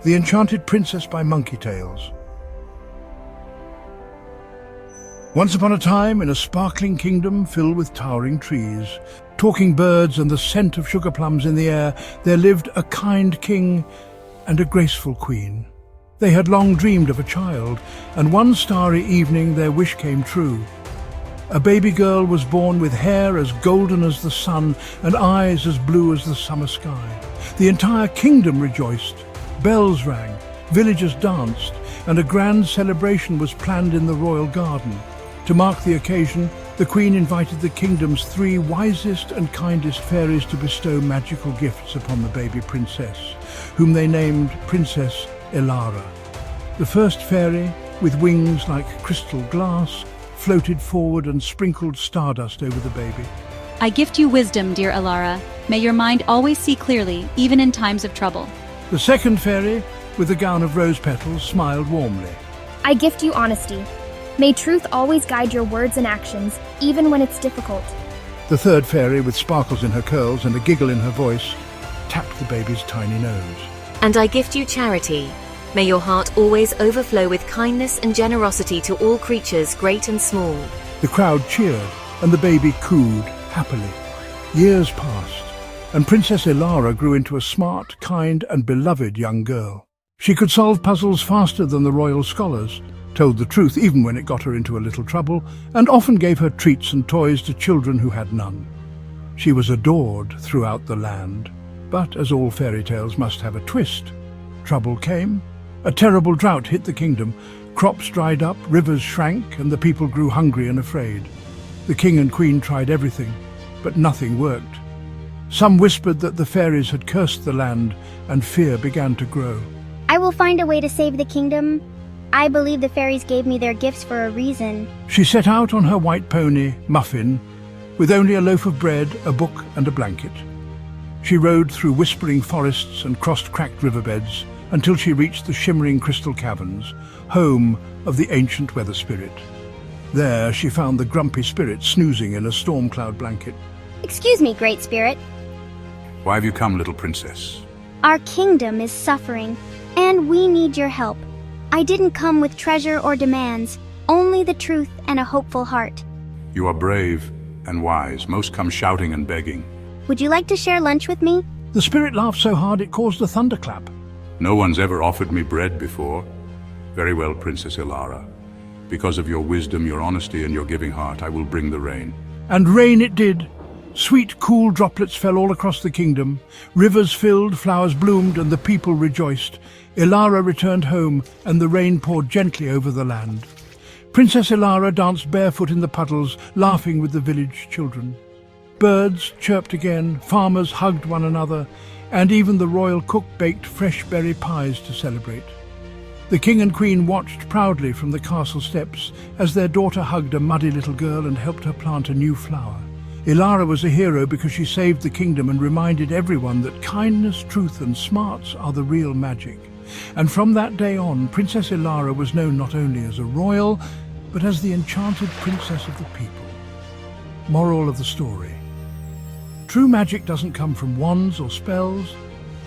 The Enchanted Princess by Monkey Tales. Once upon a time, in a sparkling kingdom filled with towering trees, talking birds and the scent of sugar plums in the air, there lived a kind king and a graceful queen. They had long dreamed of a child, and one starry evening their wish came true. A baby girl was born with hair as golden as the sun and eyes as blue as the summer sky. The entire kingdom rejoiced. Bells rang, villagers danced, and a grand celebration was planned in the royal garden. To mark the occasion, the Queen invited the kingdom's 3 wisest and kindest fairies to bestow magical gifts upon the baby princess, whom they named Princess Elara. The first fairy, with wings like crystal glass, floated forward and sprinkled stardust over the baby. I gift you wisdom, dear Elara. May your mind always see clearly, even in times of trouble. The second fairy, with a gown of rose petals, smiled warmly. I gift you honesty. May truth always guide your words and actions, even when it's difficult. The third fairy, with sparkles in her curls and a giggle in her voice, tapped the baby's tiny nose. And I gift you charity. May your heart always overflow with kindness and generosity to all creatures, great and small. The crowd cheered, and the baby cooed happily. Years passed, and Princess Elara grew into a smart, kind, and beloved young girl. She could solve puzzles faster than the royal scholars, told the truth even when it got her into a little trouble, and often gave her treats and toys to children who had none. She was adored throughout the land, but as all fairy tales must have a twist, trouble came. A terrible drought hit the kingdom. Crops dried up, rivers shrank, and the people grew hungry and afraid. The king and queen tried everything, but nothing worked. Some whispered that the fairies had cursed the land, and fear began to grow. I will find a way to save the kingdom. I believe the fairies gave me their gifts for a reason. She set out on her white pony, Muffin, with only a loaf of bread, a book, and a blanket. She rode through whispering forests and crossed cracked riverbeds until she reached the shimmering Crystal Caverns, home of the ancient weather spirit. There she found the grumpy spirit snoozing in a storm cloud blanket. Excuse me, Great Spirit. Why have you come, little princess? Our kingdom is suffering, and we need your help. I didn't come with treasure or demands, only the truth and a hopeful heart. You are brave and wise. Most come shouting and begging. Would you like to share lunch with me? The spirit laughed so hard it caused a thunderclap. No one's ever offered me bread before. Very well, Princess Elara. Because of your wisdom, your honesty, and your giving heart, I will bring the rain. And rain it did. Sweet, cool droplets fell all across the kingdom. Rivers filled, flowers bloomed, and the people rejoiced. Elara returned home, and the rain poured gently over the land. Princess Elara danced barefoot in the puddles, laughing with the village children. Birds chirped again, farmers hugged one another, and even the royal cook baked fresh berry pies to celebrate. The king and queen watched proudly from the castle steps as their daughter hugged a muddy little girl and helped her plant a new flower. Elara was a hero because she saved the kingdom and reminded everyone that kindness, truth, and smarts are the real magic. And from that day on, Princess Elara was known not only as a royal, but as the enchanted princess of the people. Moral of the story: true magic doesn't come from wands or spells.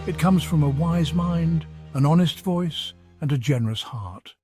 It comes from a wise mind, an honest voice, and a generous heart.